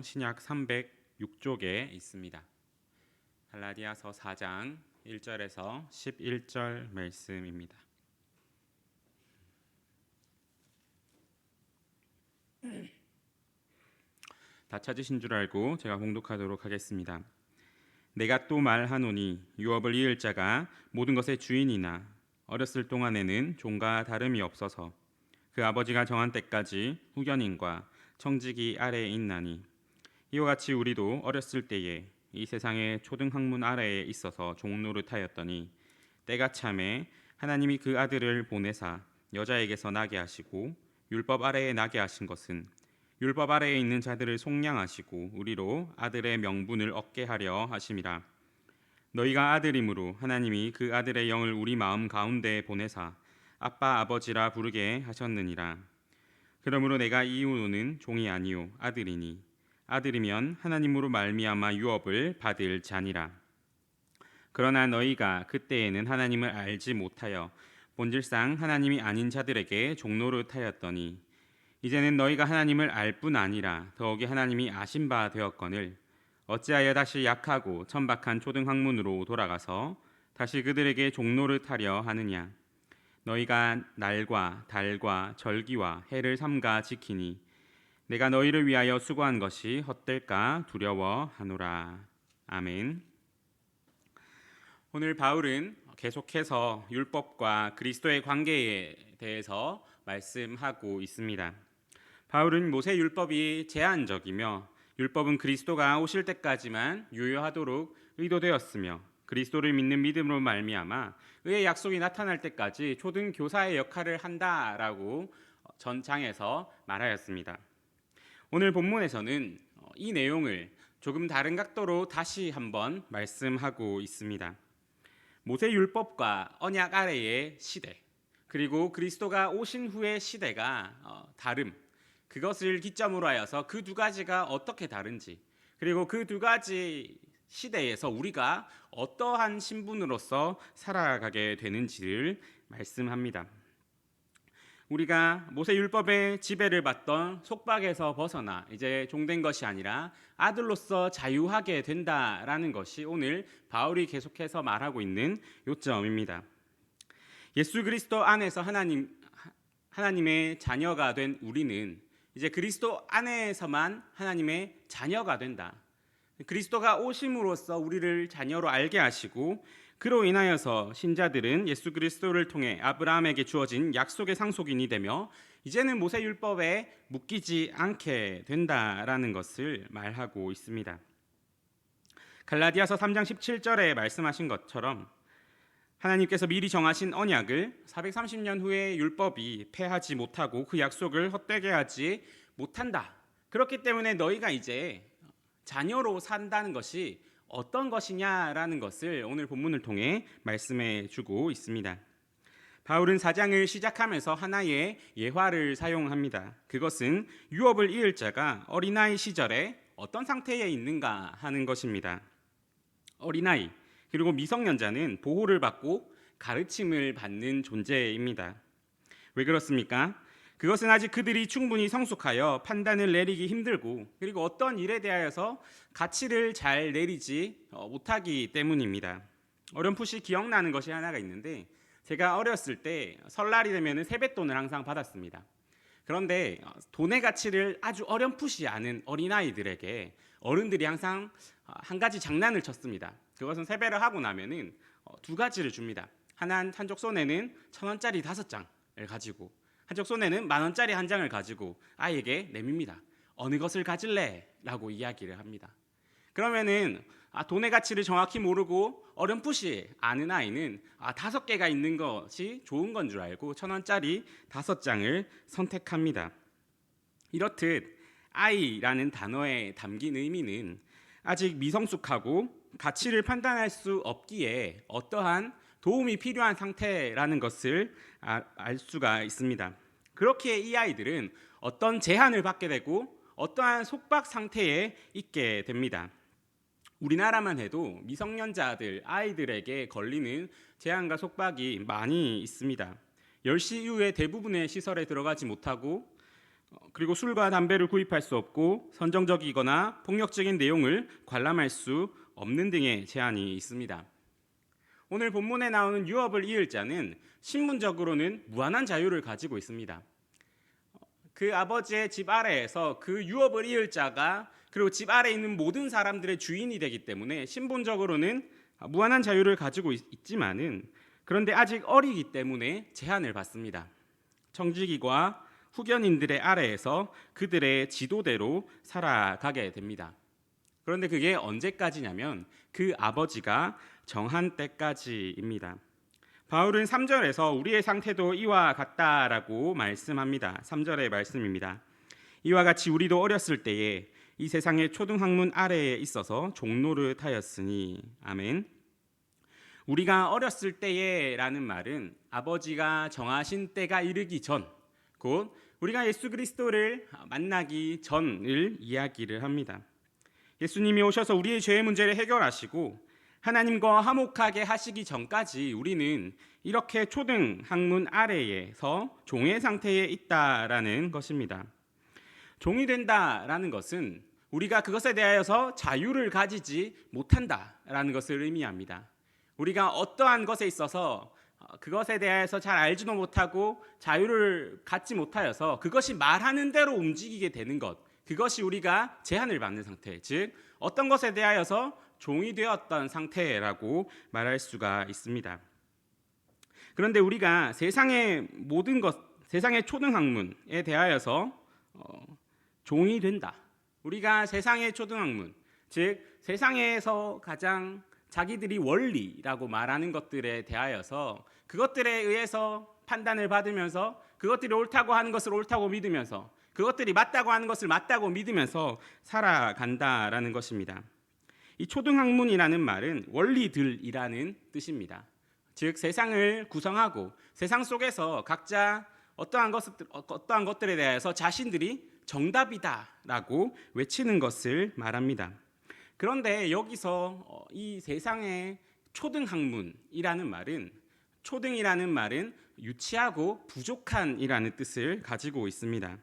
신약 306쪽에 있습니다. 갈라디아서 4장 1절에서 11절 말씀입니다. 다 찾으신 줄 알고 제가 봉독하도록 하겠습니다. 내가 또 말하노니 유업을 이을 자가 모든 것의 주인이나 어렸을 동안에는 종과 다름이 없어서 그 아버지가 정한 때까지 후견인과 청지기 아래에 있나니 이와 같이 우리도 어렸을 때에 이 세상의 초등학문 아래에 있어서 종노릇하였더니 때가 참에 하나님이 그 아들을 보내사 여자에게서 나게 하시고 율법 아래에 나게 하신 것은 율법 아래에 있는 자들을 속량하시고 우리로 아들의 명분을 얻게 하려 하심이라. 너희가 아들이므로 하나님이 그 아들의 영을 우리 마음 가운데에 보내사 아빠 아버지라 부르게 하셨느니라. 그러므로 내가 이후로는 종이 아니요 아들이니 아들이면 하나님으로 말미암아 유업을 받을 자니라. 그러나 너희가 그때에는 하나님을 알지 못하여 본질상 하나님이 아닌 자들에게 종노릇하였더니 이제는 너희가 하나님을 알 뿐 아니라 더욱이 하나님이 아신 바 되었거늘 어찌하여 다시 약하고 천박한 초등학문으로 돌아가서 다시 그들에게 종노릇하려 하느냐. 너희가 날과 달과 절기와 해를 삼가 지키니 내가 너희를 위하여 수고한 것이 헛될까 두려워하노라. 아멘. 오늘 바울은 계속해서 율법과 그리스도의 관계에 대해서 말씀하고 있습니다. 바울은 모세 율법이 제한적이며 율법은 그리스도가 오실 때까지만 유효하도록 의도되었으며 그리스도를 믿는 믿음으로 말미암아 의의 약속이 나타날 때까지 초등 교사의 역할을 한다라고 전 장에서 말하였습니다. 오늘 본문에서는 이 내용을 조금 다른 각도로 다시 한번 말씀하고 있습니다. 모세 율법과 언약 아래의 시대, 그리고 그리스도가 오신 후의 시대가 다름, 그것을 기점으로 하여서 그 두 가지가 어떻게 다른지, 그리고 그 두 가지 시대에서 우리가 어떠한 신분으로서 살아가게 되는지를 말씀합니다. 우리가 모세 율법의 지배를 받던 속박에서 벗어나 이제 종된 것이 아니라 아들로서 자유하게 된다라는 것이 오늘 바울이 계속해서 말하고 있는 요점입니다. 예수 그리스도 안에서 하나님의 자녀가 된 우리는 이제 그리스도 안에서만 하나님의 자녀가 된다. 그리스도가 오심으로써 우리를 자녀로 알게 하시고 그로 인하여서 신자들은 예수 그리스도를 통해 아브라함에게 주어진 약속의 상속인이 되며 이제는 모세 율법에 묶이지 않게 된다라는 것을 말하고 있습니다. 갈라디아서 3장 17절에 말씀하신 것처럼 하나님께서 미리 정하신 언약을 430년 후에 율법이 폐하지 못하고 그 약속을 헛되게 하지 못한다. 그렇기 때문에 너희가 이제 자녀로 산다는 것이 어떤 것이냐라는 것을 오늘 본문을 통해 말씀해 주고 있습니다. 바울은 4장을 시작하면서 하나의 예화를 사용합니다. 그것은 유업을 이을 자가 어린아이 시절에 어떤 상태에 있는가 하는 것입니다. 어린아이 그리고 미성년자는 보호를 받고 가르침을 받는 존재입니다. 왜 그렇습니까? 그것은 아직 그들이 충분히 성숙하여 판단을 내리기 힘들고 그리고 어떤 일에 대하여서 가치를 잘 내리지 못하기 때문입니다. 어렴풋이 기억나는 것이 하나가 있는데 제가 어렸을 때 설날이 되면 세뱃돈을 항상 받았습니다. 그런데 돈의 가치를 아주 어렴풋이 아는 어린아이들에게 어른들이 항상 한 가지 장난을 쳤습니다. 그것은 세배를 하고 나면은 두 가지를 줍니다. 한쪽 손에는 1,000원짜리 5장을 가지고 한쪽 손에는 10,000원짜리 한 장을 가지고 아이에게 내밉니다. 어느 것을 가질래? 라고 이야기를 합니다. 그러면은 돈의 가치를 정확히 모르고 어렴풋이 아는 아이는 5개가 있는 것이 좋은 건 줄 알고 1,000원짜리 5장을 선택합니다. 이렇듯 아이라는 단어에 담긴 의미는 아직 미성숙하고 가치를 판단할 수 없기에 어떠한 도움이 필요한 상태라는 것을 알 수가 있습니다. 그렇게 이 아이들은 어떤 제한을 받게 되고 어떠한 속박 상태에 있게 됩니다. 우리나라만 해도 미성년자들, 아이들에게 걸리는 제한과 속박이 많이 있습니다. 10시 이후에 대부분의 시설에 들어가지 못하고 그리고 술과 담배를 구입할 수 없고 선정적이거나 폭력적인 내용을 관람할 수 없는 등의 제한이 있습니다. 오늘 본문에 나오는 유업을 이을 자는 신분적으로는 무한한 자유를 가지고 있습니다. 그 아버지의 집 아래에서 그 유업을 이을 자가 그리고 집 아래에 있는 모든 사람들의 주인이 되기 때문에 신분적으로는 무한한 자유를 가지고 있지만은 그런데 아직 어리기 때문에 제한을 받습니다. 청지기과 후견인들의 아래에서 그들의 지도대로 살아가게 됩니다. 그런데 그게 언제까지냐면 그 아버지가 정한 때까지입니다. 바울은 3절에서 우리의 상태도 이와 같다라고 말씀합니다. 3절의 말씀입니다. 이와 같이 우리도 어렸을 때에 이 세상의 초등학문 아래에 있어서 종노릇하였으니. 아멘. 우리가 어렸을 때에 라는 말은 아버지가 정하신 때가 이르기 전, 곧 우리가 예수 그리스도를 만나기 전을 이야기를 합니다. 예수님이 오셔서 우리의 죄의 문제를 해결하시고 하나님과 화목하게 하시기 전까지 우리는 이렇게 초등 학문 아래에서 종의 상태에 있다라는 것입니다. 종이 된다라는 것은 우리가 그것에 대하여서 자유를 가지지 못한다라는 것을 의미합니다. 우리가 어떠한 것에 있어서 그것에 대해서 잘 알지도 못하고 자유를 갖지 못하여서 그것이 말하는 대로 움직이게 되는 것, 그것이 우리가 제한을 받는 상태, 즉 어떤 것에 대하여서 종이 되었던 상태라고 말할 수가 있습니다. 그런데 우리가 세상의 모든 것, 세상의 초등학문에 대하여서 종이 된다. 우리가 세상의 초등학문, 즉 세상에서 가장 자기들이 원리라고 말하는 것들에 대하여서 그것들에 의해서 판단을 받으면서 그것들이 옳다고 하는 것을 옳다고 믿으면서 그것들이 맞다고 하는 것을 맞다고 믿으면서 살아간다라는 것입니다. 이 초등학문이라는 말은 원리들이라는 뜻입니다. 즉 세상을 구성하고 세상 속에서 각자 어떠한 것들에 대해서 자신들이 정답이다라고 외치는 것을 말합니다. 그런데 여기서 이 세상의 초등학문이라는 말은, 초등이라는 말은 유치하고 부족한이라는 뜻을 가지고 있습니다.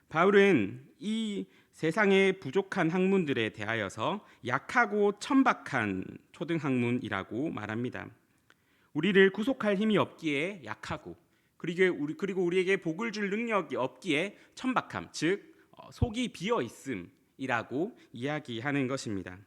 바울은 이 세상의 부족한 학문들에 대하여서 약하고 천박한 초등학문이라고 말합니다. 우리를 구속할 힘이 없기에 약하고, 그리고 우리에게 복을 줄 능력이 없기에 천박함, 즉 속이 비어 있음이라고 이야기하는 것입니다.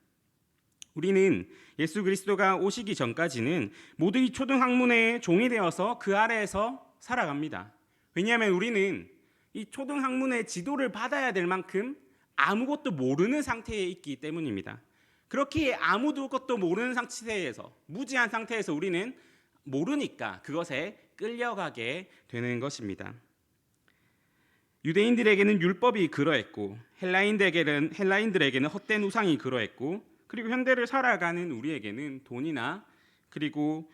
우리는 예수 그리스도가 오시기 전까지는 모두 이 초등학문의 종이 되어서 그 아래에서 살아갑니다. 왜냐하면 우리는 이 초등학문의 지도를 받아야 될 만큼 아무것도 모르는 상태에 있기 때문입니다. 그렇게 아무것도 모르는 상태에서, 무지한 상태에서 우리는 모르니까 그것에 끌려가게 되는 것입니다. 유대인들에게는 율법이 그러했고 헬라인들에게는 헛된 우상이 그러했고, 그리고 현대를 살아가는 우리에게는 돈이나 그리고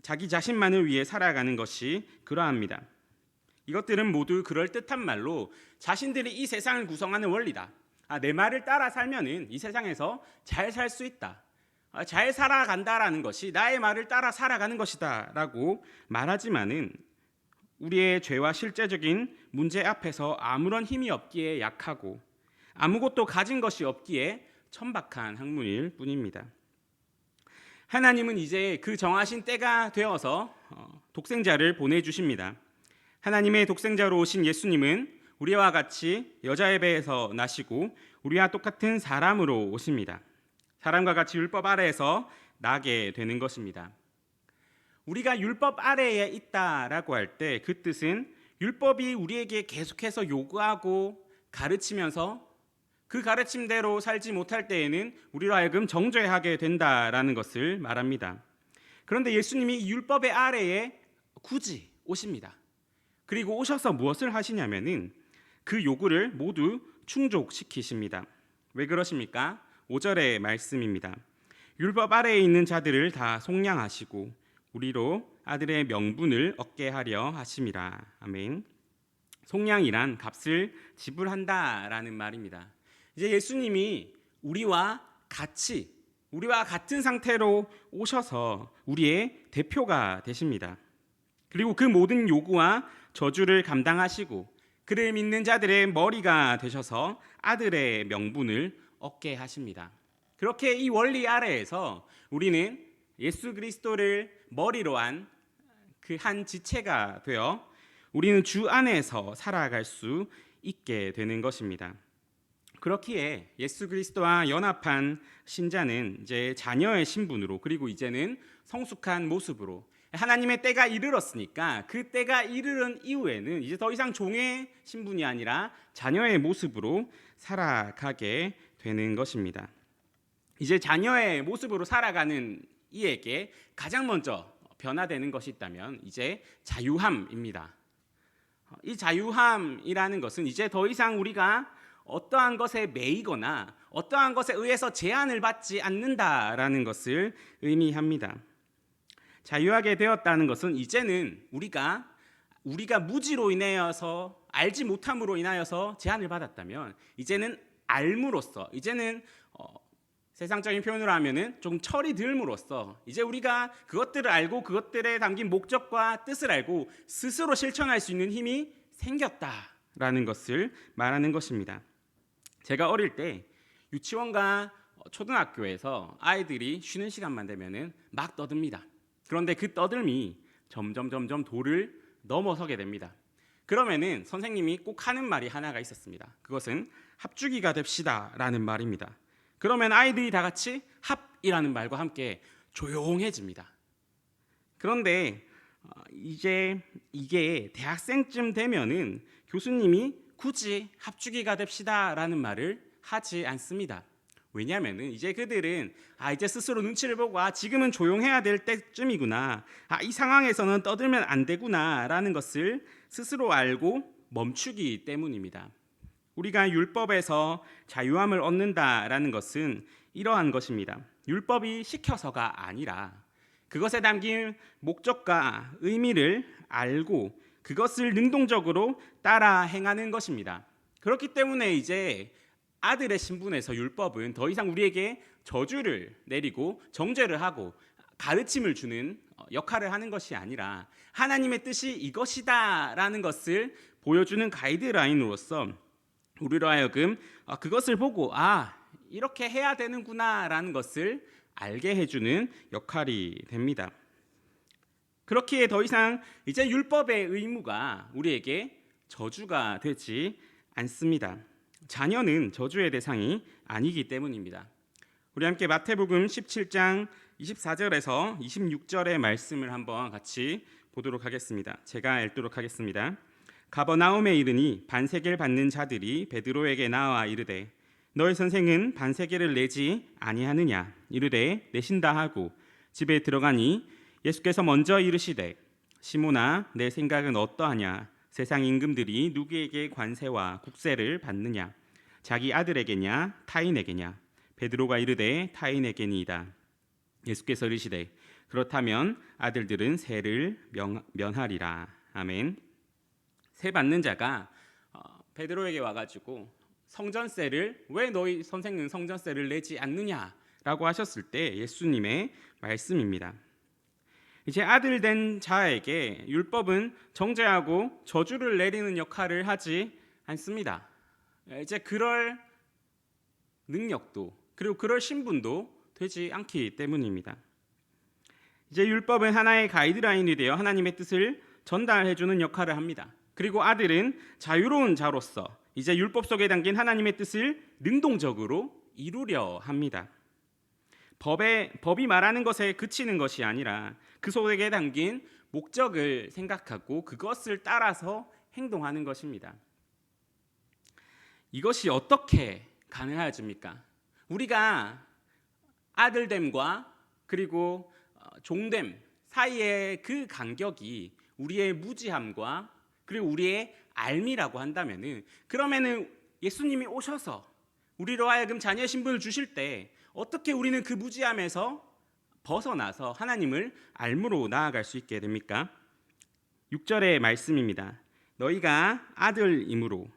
자기 자신만을 위해 살아가는 것이 그러합니다. 이것들은 모두 그럴듯한 말로 자신들이 이 세상을 구성하는 원리다. 내 말을 따라 살면은 이 세상에서 잘 살 수 있다. 잘 살아간다라는 것이 나의 말을 따라 살아가는 것이다 라고 말하지만은 우리의 죄와 실제적인 문제 앞에서 아무런 힘이 없기에 약하고 아무것도 가진 것이 없기에 천박한 학문일 뿐입니다. 하나님은 이제 그 정하신 때가 되어서 독생자를 보내주십니다. 하나님의 독생자로 오신 예수님은 우리와 같이 여자의 배에서 나시고 우리와 똑같은 사람으로 오십니다. 사람과 같이 율법 아래에서 나게 되는 것입니다. 우리가 율법 아래에 있다라고 할 때 그 뜻은 율법이 우리에게 계속해서 요구하고 가르치면서 그 가르침대로 살지 못할 때에는 우리로 하여금 정죄하게 된다라는 것을 말합니다. 그런데 예수님이 율법의 아래에 굳이 오십니다. 그리고 오셔서 무엇을 하시냐면은 그 요구를 모두 충족시키십니다. 왜 그러십니까? 5절의 말씀입니다. 율법 아래에 있는 자들을 다 속량하시고 우리로 아들의 명분을 얻게 하려 하심이라. 아멘. 속량이란 값을 지불한다라는 말입니다. 이제 예수님이 우리와 같은 상태로 오셔서 우리의 대표가 되십니다. 그리고 그 모든 요구와 저주를 감당하시고 그를 믿는 자들의 머리가 되셔서 아들의 명분을 얻게 하십니다. 그렇게 이 원리 아래에서 우리는 예수 그리스도를 머리로 한 그 한 지체가 되어 우리는 주 안에서 살아갈 수 있게 되는 것입니다. 그렇기에 예수 그리스도와 연합한 신자는 이제 자녀의 신분으로, 그리고 이제는 성숙한 모습으로, 하나님의 때가 이르렀으니까 그 때가 이르른 이후에는 이제 더 이상 종의 신분이 아니라 자녀의 모습으로 살아가게 되는 것입니다. 이제 자녀의 모습으로 살아가는 이에게 가장 먼저 변화되는 것이 있다면 이제 자유함입니다. 이 자유함이라는 것은 이제 더 이상 우리가 어떠한 것에 매이거나 어떠한 것에 의해서 제한을 받지 않는다라는 것을 의미합니다. 자유하게 되었다는 것은 이제는 우리가 무지로 인하여서, 알지 못함으로 인하여서 제한을 받았다면 이제는 알므로써, 이제는 세상적인 표현으로 하면은 좀 철이 들므로써 이제 우리가 그것들을 알고 그것들에 담긴 목적과 뜻을 알고 스스로 실천할 수 있는 힘이 생겼다라는 것을 말하는 것입니다. 제가 어릴 때 유치원과 초등학교에서 아이들이 쉬는 시간만 되면은 막 떠듭니다. 그런데 그 떠들미 점점 도를 넘어서게 됩니다. 그러면은 선생님이 꼭 하는 말이 하나가 있었습니다. 그것은 합주기가 됩시다라는 말입니다. 그러면 아이들이 다 같이 합이라는 말과 함께 조용해집니다. 그런데 이제 이게 대학생쯤 되면은 교수님이 굳이 합주기가 됩시다라는 말을 하지 않습니다. 왜냐하면은 이제 그들은 이제 스스로 눈치를 보고 지금은 조용해야 될 때쯤이구나, 이 상황에서는 떠들면 안 되구나라는 것을 스스로 알고 멈추기 때문입니다. 우리가 율법에서 자유함을 얻는다라는 것은 이러한 것입니다. 율법이 시켜서가 아니라 그것에 담긴 목적과 의미를 알고 그것을 능동적으로 따라 행하는 것입니다. 그렇기 때문에 이제 아들의 신분에서 율법은 더 이상 우리에게 저주를 내리고 정죄를 하고 가르침을 주는 역할을 하는 것이 아니라 하나님의 뜻이 이것이다라는 것을 보여주는 가이드라인으로서 우리로 하여금 그것을 보고 이렇게 해야 되는구나라는 것을 알게 해주는 역할이 됩니다. 그렇기에 더 이상 이제 율법의 의무가 우리에게 저주가 되지 않습니다. 자녀는 저주의 대상이 아니기 때문입니다. 우리 함께 마태복음 17장 24절에서 26절의 말씀을 한번 같이 보도록 하겠습니다. 제가 읽도록 하겠습니다. 가버나움에 이르니 반세계를 받는 자들이 베드로에게 나와 이르되 너희 선생은 반세계를 내지 아니하느냐? 이르되 내신다 하고 집에 들어가니 예수께서 먼저 이르시되 시몬아 내 생각은 어떠하냐? 세상 임금들이 누구에게 관세와 국세를 받느냐? 자기 아들에게냐 타인에게냐? 베드로가 이르되 타인에게니이다. 예수께서 이르시되 그렇다면 아들들은 세를 면하리라. 아멘. 세 받는 자가 베드로에게 와가지고 성전세를 왜 너희 선생은 성전세를 내지 않느냐라고 하셨을 때 예수님의 말씀입니다. 이제 아들 된 자에게 율법은 정죄하고 저주를 내리는 역할을 하지 않습니다. 이제 그럴 능력도 그리고 그럴 신분도 되지 않기 때문입니다. 이제 율법은 하나의 가이드라인이 되어 하나님의 뜻을 전달해주는 역할을 합니다. 그리고 아들은 자유로운 자로서 이제 율법 속에 담긴 하나님의 뜻을 능동적으로 이루려 합니다. 법이 말하는 것에 그치는 것이 아니라 그 속에 담긴 목적을 생각하고 그것을 따라서 행동하는 것입니다. 이것이 어떻게 가능하십니까? 우리가 아들됨과 그리고 종됨 사이의 그 간격이 우리의 무지함과 그리고 우리의 알미라고 한다면은, 그러면은 예수님이 오셔서 우리로 하여금 자녀의 신분을 주실 때 어떻게 우리는 그 무지함에서 벗어나서 하나님을 알므로 나아갈 수 있게 됩니까? 6절의 말씀입니다. 너희가 아들이므로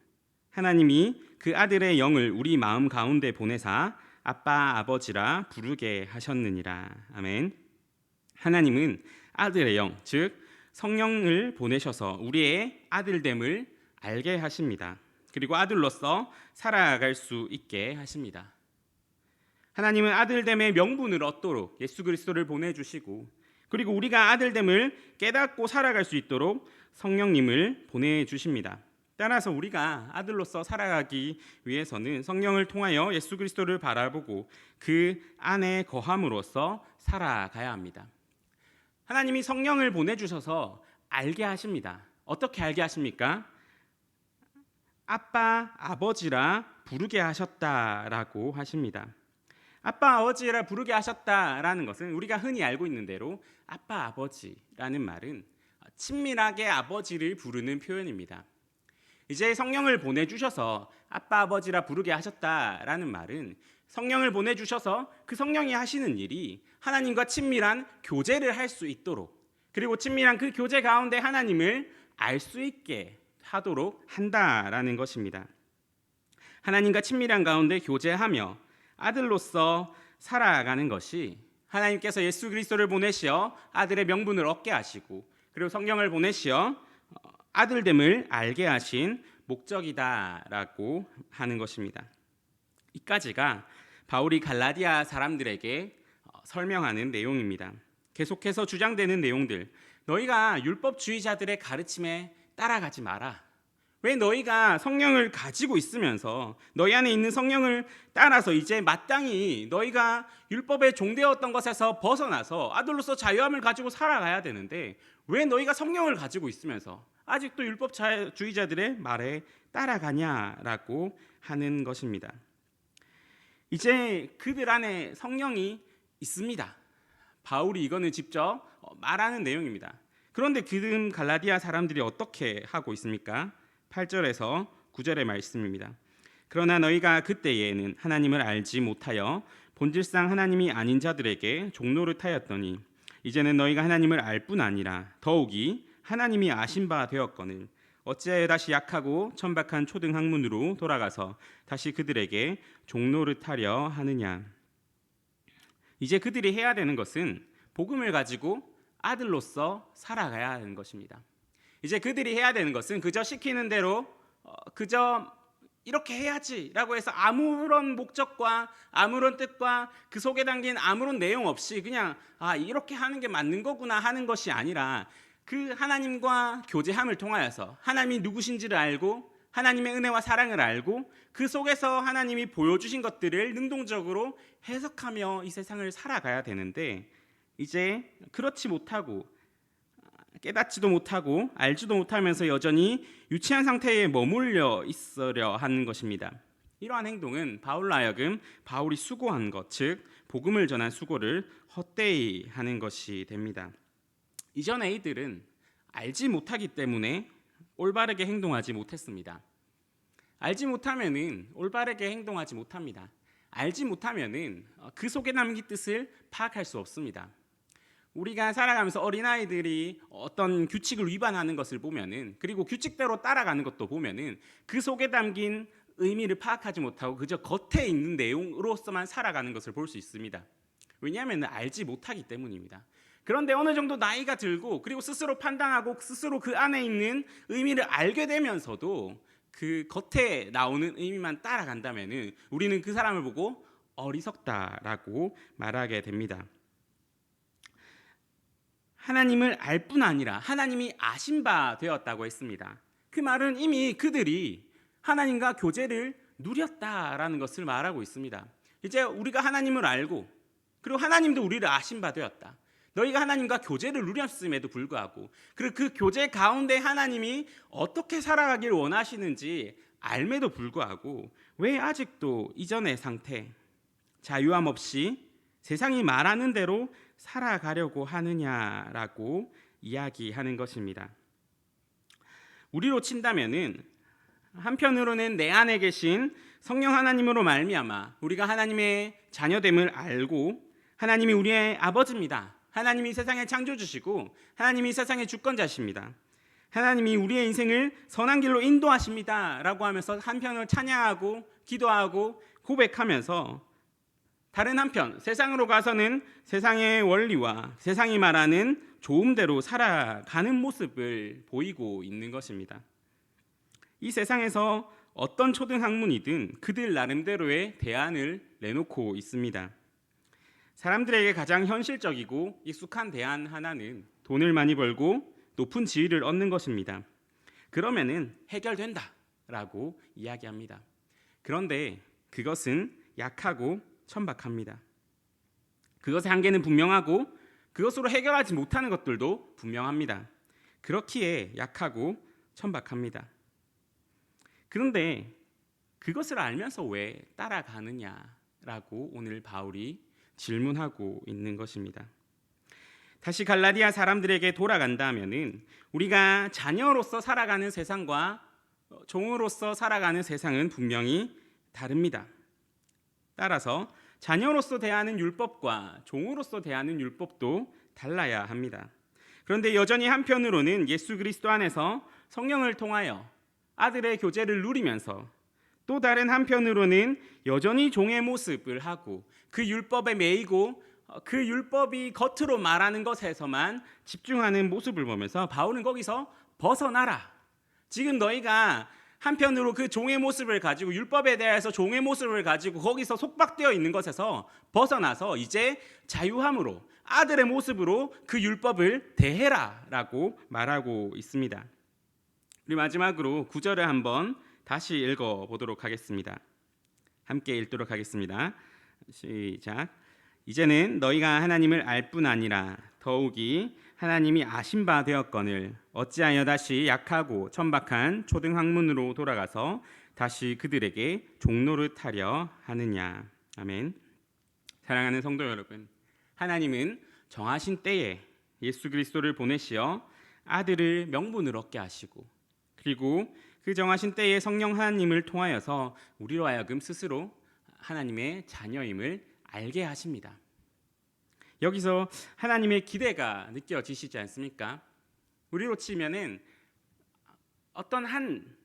하나님이 그 아들의 영을 우리 마음 가운데 보내사 아빠 아버지라 부르게 하셨느니라. 아멘. 하나님은 아들의 영, 즉 성령을 보내셔서 우리의 아들됨을 알게 하십니다. 그리고 아들로서 살아갈 수 있게 하십니다. 하나님은 아들됨의 명분을 얻도록 예수 그리스도를 보내주시고, 그리고 우리가 아들됨을 깨닫고 살아갈 수 있도록 성령님을 보내주십니다. 따라서 우리가 아들로서 살아가기 위해서는 성령을 통하여 예수 그리스도를 바라보고 그 안에 거함으로써 살아가야 합니다. 하나님이 성령을 보내주셔서 알게 하십니다. 어떻게 알게 하십니까? 아빠, 아버지라 부르게 하셨다라고 하십니다. 아빠, 아버지라 부르게 하셨다라는 것은 우리가 흔히 알고 있는 대로 아빠, 아버지라는 말은 친밀하게 아버지를 부르는 표현입니다. 이제 성령을 보내주셔서 아빠, 아버지라 부르게 하셨다라는 말은 성령을 보내주셔서 그 성령이 하시는 일이 하나님과 친밀한 교제를 할 수 있도록, 그리고 친밀한 그 교제 가운데 하나님을 알 수 있게 하도록 한다라는 것입니다. 하나님과 친밀한 가운데 교제하며 아들로서 살아가는 것이 하나님께서 예수 그리스도를 보내시어 아들의 명분을 얻게 하시고, 그리고 성령을 보내시어 아들됨을 알게 하신 목적이다라고 하는 것입니다. 이까지가 바울이 갈라디아 사람들에게 설명하는 내용입니다. 계속해서 주장되는 내용들, 너희가 율법주의자들의 가르침에 따라가지 마라. 왜 너희가 성령을 가지고 있으면서 너희 안에 있는 성령을 따라서 이제 마땅히 너희가 율법에 종되었던 것에서 벗어나서 아들로서 자유함을 가지고 살아가야 되는데, 왜 너희가 성령을 가지고 있으면서 아직도 율법주의자들의 말에 따라가냐라고 하는 것입니다. 이제 그들 안에 성령이 있습니다. 바울이 이거는 직접 말하는 내용입니다. 그런데 지금 갈라디아 사람들이 어떻게 하고 있습니까? 8절에서 9절의 말씀입니다. 그러나 너희가 그때에는 하나님을 알지 못하여 본질상 하나님이 아닌 자들에게 종노릇하였더니 이제는 너희가 하나님을 알 뿐 아니라 더욱이 하나님이 아신 바 되었거늘 어찌하여 다시 약하고 천박한 초등학문으로 돌아가서 다시 그들에게 종노릇하려 하느냐. 이제 그들이 해야 되는 것은 복음을 가지고 아들로서 살아가야 하는 것입니다. 이제 그들이 해야 되는 것은 그저 시키는 대로 그저 이렇게 해야지라고 해서 아무런 목적과 아무런 뜻과 그 속에 담긴 아무런 내용 없이 그냥 이렇게 하는 게 맞는 거구나 하는 것이 아니라, 그 하나님과 교제함을 통하여서 하나님이 누구신지를 알고 하나님의 은혜와 사랑을 알고 그 속에서 하나님이 보여주신 것들을 능동적으로 해석하며 이 세상을 살아가야 되는데, 이제 그렇지 못하고 깨닫지도 못하고 알지도 못하면서 여전히 유치한 상태에 머물러 있으려 하는 것입니다. 이러한 행동은 바울로 하여금 바울이 수고한 것, 즉 복음을 전한 수고를 헛되이 하는 것이 됩니다. 이전에 이들은 알지 못하기 때문에 올바르게 행동하지 못했습니다. 알지 못하면은 올바르게 행동하지 못합니다. 알지 못하면은 그 속에 담긴 뜻을 파악할 수 없습니다. 우리가 살아가면서 어린아이들이 어떤 규칙을 위반하는 것을 보면은, 그리고 규칙대로 따라가는 것도 보면은 그 속에 담긴 의미를 파악하지 못하고 그저 겉에 있는 내용으로서만 살아가는 것을 볼 수 있습니다. 왜냐하면 알지 못하기 때문입니다. 그런데 어느 정도 나이가 들고 그리고 스스로 판단하고 스스로 그 안에 있는 의미를 알게 되면서도 그 겉에 나오는 의미만 따라간다면은 우리는 그 사람을 보고 어리석다라고 말하게 됩니다. 하나님을 알 뿐 아니라 하나님이 아신 바 되었다고 했습니다. 그 말은 이미 그들이 하나님과 교제를 누렸다라는 것을 말하고 있습니다. 이제 우리가 하나님을 알고 그리고 하나님도 우리를 아신 바 되었다. 너희가 하나님과 교제를 누렸음에도 불구하고, 그리고 그 교제 가운데 하나님이 어떻게 살아가기를 원하시는지 알매도 불구하고 왜 아직도 이전의 상태, 자유함 없이 세상이 말하는 대로 살아가려고 하느냐라고 이야기하는 것입니다. 우리로 친다면은 한편으로는 내 안에 계신 성령 하나님으로 말미암아 우리가 하나님의 자녀됨을 알고 하나님이 우리의 아버지입니다. 하나님이 세상의 창조주시고 하나님이 세상의 주권자십니다. 하나님이 우리의 인생을 선한 길로 인도하십니다 라고 하면서 한편을 찬양하고 기도하고 고백하면서, 다른 한편 세상으로 가서는 세상의 원리와 세상이 말하는 좋음대로 살아가는 모습을 보이고 있는 것입니다. 이 세상에서 어떤 초등학문이든 그들 나름대로의 대안을 내놓고 있습니다. 사람들에게 가장 현실적이고 익숙한 대안 하나는 돈을 많이 벌고 높은 지위를 얻는 것입니다. 그러면은 해결된다라고 이야기합니다. 그런데 그것은 약하고 천박합니다. 그것의 한계는 분명하고 그것으로 해결하지 못하는 것들도 분명합니다. 그렇기에 약하고 천박합니다. 그런데 그것을 알면서 왜 따라가느냐라고 오늘 바울이 질문하고 있는 것입니다. 다시 갈라디아 사람들에게 돌아간다면은 우리가 자녀로서 살아가는 세상과 종으로서 살아가는 세상은 분명히 다릅니다. 따라서 자녀로서 대하는 율법과 종으로서 대하는 율법도 달라야 합니다. 그런데 여전히 한편으로는 예수 그리스도 안에서 성령을 통하여 아들의 교제를 누리면서 또 다른 한편으로는 여전히 종의 모습을 하고 그 율법에 매이고 그 율법이 겉으로 말하는 것에서만 집중하는 모습을 보면서 바울은 거기서 벗어나라. 지금 너희가 한편으로 그 종의 모습을 가지고 율법에 대해서 종의 모습을 가지고 거기서 속박되어 있는 것에서 벗어나서 이제 자유함으로 아들의 모습으로 그 율법을 대해라 라고 말하고 있습니다. 우리 마지막으로 9절을 한번 다시 읽어보도록 하겠습니다. 함께 읽도록 하겠습니다. 시작. 이제는 너희가 하나님을 알 뿐 아니라 더욱이 하나님이 아신 바 되었거늘 어찌하여 다시 약하고 천박한 초등학문으로 돌아가서 다시 그들에게 종노릇하려 하느냐. 아멘. 사랑하는 성도 여러분, 하나님은 정하신 때에 예수 그리스도를 보내시어 아들을 명분을 얻게 하시고 그리고 그 정하신 때에 성령 하나님을 통하여서 우리로 하여금 스스로 하나님의 자녀임을 알게 하십니다. 여기서 하나님의 기대가 느껴지시지 않습니까? 우리로 치면은 어떤 한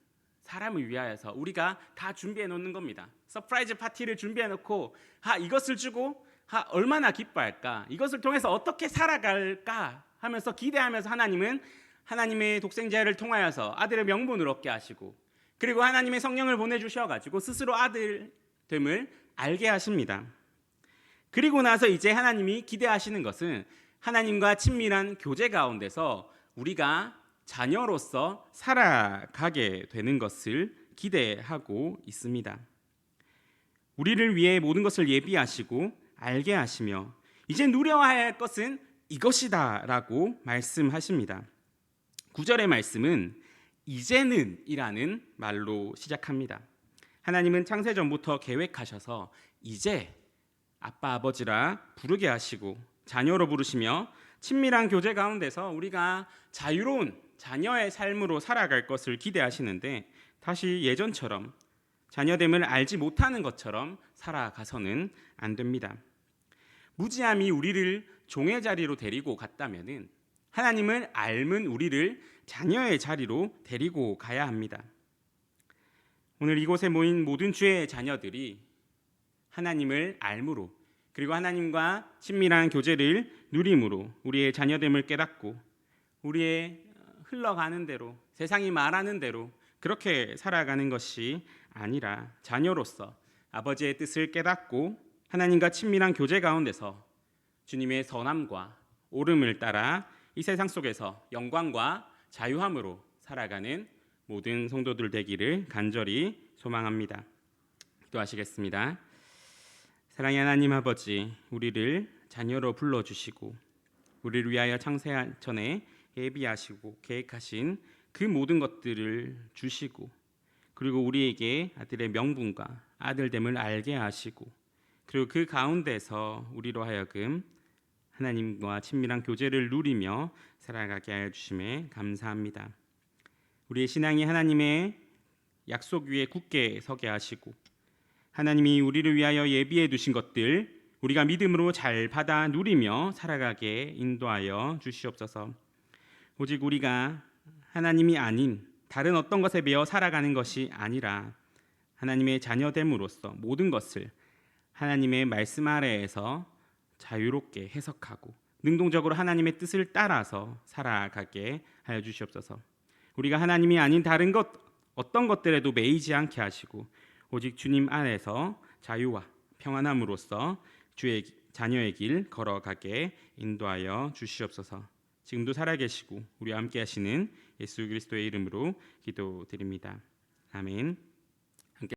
사람을 위하여서 우리가 다 준비해 놓는 겁니다. 서프라이즈 파티를 준비해 놓고 이것을 주고 얼마나 기뻐할까? 이것을 통해서 어떻게 살아갈까? 하면서 기대하면서 하나님은 하나님의 독생자를 통하여서 아들의 명분을 얻게 하시고 그리고 하나님의 성령을 보내주셔가지고 스스로 아들됨을 알게 하십니다. 그리고 나서 이제 하나님이 기대하시는 것은 하나님과 친밀한 교제 가운데서 우리가 자녀로서 살아가게 되는 것을 기대하고 있습니다. 우리를 위해 모든 것을 예비하시고 알게 하시며 이제 누려야 할 것은 이것이다 라고 말씀하십니다. 9절의 말씀은 이제는 이라는 말로 시작합니다. 하나님은 창세전부터 계획하셔서 이제 아빠 아버지라 부르게 하시고 자녀로 부르시며 친밀한 교제 가운데서 우리가 자유로운 자녀의 삶으로 살아갈 것을 기대하시는데 다시 예전처럼 자녀됨을 알지 못하는 것처럼 살아가서는 안 됩니다. 무지함이 우리를 종의 자리로 데리고 갔다면은 하나님을 닮은 우리를 자녀의 자리로 데리고 가야 합니다. 오늘 이곳에 모인 모든 주의 자녀들이 하나님을 알므로 그리고 하나님과 친밀한 교제를 누림으로 우리의 자녀됨을 깨닫고 우리의 흘러가는 대로 세상이 말하는 대로 그렇게 살아가는 것이 아니라 자녀로서 아버지의 뜻을 깨닫고 하나님과 친밀한 교제 가운데서 주님의 선함과 옳음을 따라 이 세상 속에서 영광과 자유함으로 살아가는 모든 성도들 되기를 간절히 소망합니다. 기도하시겠습니다. 사랑의 하나님 아버지, 우리를 자녀로 불러주시고 우리를 위하여 창세 전에 예비하시고 계획하신 그 모든 것들을 주시고 그리고 우리에게 아들의 명분과 아들됨을 알게 하시고 그리고 그 가운데서 우리로 하여금 하나님과 친밀한 교제를 누리며 살아가게 하여 주심에 감사합니다. 우리의 신앙이 하나님의 약속 위에 굳게 서게 하시고 하나님이 우리를 위하여 예비해 두신 것들 우리가 믿음으로 잘 받아 누리며 살아가게 인도하여 주시옵소서. 오직 우리가 하나님이 아닌 다른 어떤 것에 매여 살아가는 것이 아니라 하나님의 자녀됨으로써 모든 것을 하나님의 말씀 아래에서 자유롭게 해석하고 능동적으로 하나님의 뜻을 따라서 살아가게 하여 주시옵소서. 우리가 하나님이 아닌 다른 것 어떤 것들에도 매이지 않게 하시고 오직 주님 안에서 자유와 평안함으로써 주의 자녀의 길 걸어가게 인도하여 주시옵소서. 지금도 살아계시고 우리와 함께 하시는 예수 그리스도의 이름으로 기도드립니다. 아멘.